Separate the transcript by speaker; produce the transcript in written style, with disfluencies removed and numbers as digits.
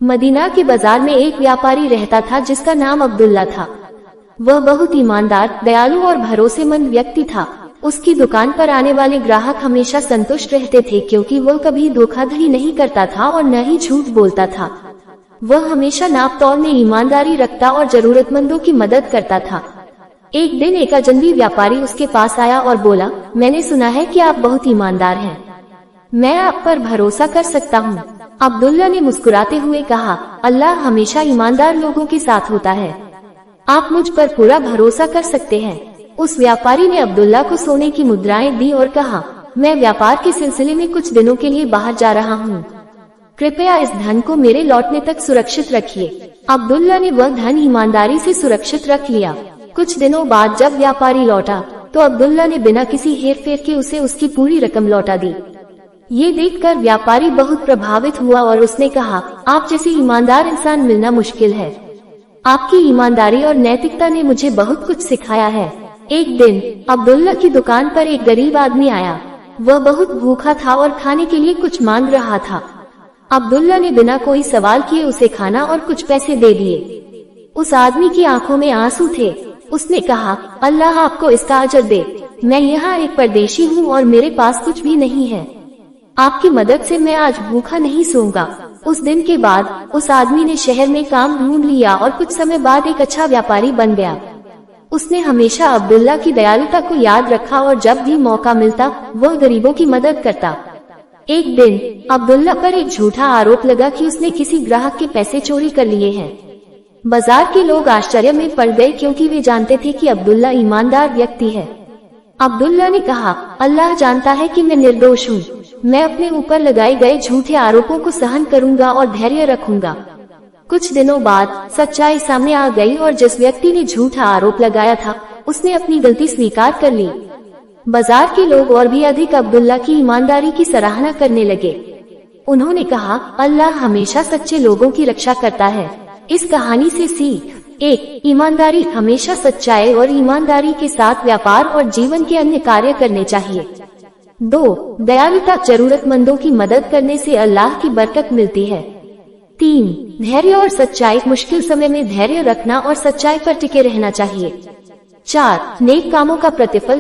Speaker 1: Medina के बाजार में एक व्यापारी रहता था जिसका नाम अब्दुल्ला था। वह बहुत ईमानदार, दयालु और भरोसेमंद व्यक्ति था। उसकी दुकान पर आने वाले ग्राहक हमेशा संतुष्ट रहते थे क्योंकि वह कभी धोखाधड़ी नहीं करता था और न ही झूठ बोलता था। वह हमेशा नाप तौल में ईमानदारी रखता और जरूरतमंदों की मदद करता था। एक दिन एक अजनबी व्यापारी उसके पास आया और बोला, मैंने सुना है कि आप बहुत ईमानदार हैं। मैं आप पर भरोसा कर सकता हूँ। अब्दुल्ला ने मुस्कुराते हुए कहा, अल्लाह हमेशा ईमानदार लोगों के साथ होता है। आप मुझ पर पूरा भरोसा कर सकते हैं। उस व्यापारी ने अब्दुल्ला को सोने की मुद्राएं दी और कहा, मैं व्यापार के सिलसिले में कुछ दिनों के लिए बाहर जा रहा हूँ। कृपया इस धन को मेरे लौटने तक सुरक्षित रखिए। अब्दुल्ला ने वह धन ईमानदारी से सुरक्षित रख लिया। कुछ दिनों बाद जब व्यापारी लौटा तो अब्दुल्ला ने बिना किसी हेरफेर के उसे उसकी पूरी रकम लौटा दी। ये देखकर व्यापारी बहुत प्रभावित हुआ और उसने कहा, आप जैसे ईमानदार इंसान मिलना मुश्किल है। आपकी ईमानदारी और नैतिकता ने मुझे बहुत कुछ सिखाया है। एक दिन अब्दुल्ला की दुकान पर एक गरीब आदमी आया। वह बहुत भूखा था और खाने के लिए कुछ मांग रहा था। अब्दुल्ला ने बिना कोई सवाल किए उसे खाना और कुछ पैसे दे दिए। उस आदमी की आंखों में आंसू थे। उसने कहा, अल्लाह आपको इसका अजर दे। मैं यहाँ एक परदेशी हूँ और मेरे पास कुछ भी नहीं है। आपकी मदद से मैं आज भूखा नहीं सोऊंगा। उस दिन के बाद उस आदमी ने शहर में काम ढूंढ लिया और कुछ समय बाद एक अच्छा व्यापारी बन गया। उसने हमेशा अब्दुल्ला की दयालुता को याद रखा और जब भी मौका मिलता वह गरीबों की मदद करता। एक दिन अब्दुल्ला पर एक झूठा आरोप लगा कि उसने किसी ग्राहक के पैसे चोरी कर लिए हैं। बाजार के लोग आश्चर्य में पड़ गए क्योंकि वे जानते थे कि अब्दुल्ला ईमानदार व्यक्ति है। अब्दुल्ला ने कहा, अल्लाह जानता है कि मैं निर्दोष हूँ। मैं अपने ऊपर लगाए गए झूठे आरोपों को सहन करूंगा और धैर्य रखूंगा। कुछ दिनों बाद सच्चाई सामने आ गई और जिस व्यक्ति ने झूठा आरोप लगाया था उसने अपनी गलती स्वीकार कर ली। बाजार के लोग और भी अधिक अब्दुल्ला की ईमानदारी की सराहना करने लगे। उन्होंने कहा, अल्लाह हमेशा सच्चे लोगों की रक्षा करता है। इस कहानी से सीख: 1. ईमानदारी हमेशा सच्चाई और ईमानदारी के साथ व्यापार और जीवन के अन्य कार्य करने चाहिए। 2. दयालुता जरूरतमंदों की मदद करने से अल्लाह की बरकत मिलती है। 3. धैर्य और सच्चाई मुश्किल समय में धैर्य रखना और सच्चाई पर टिके रहना चाहिए। 4. नेक कामों का प्रतिफल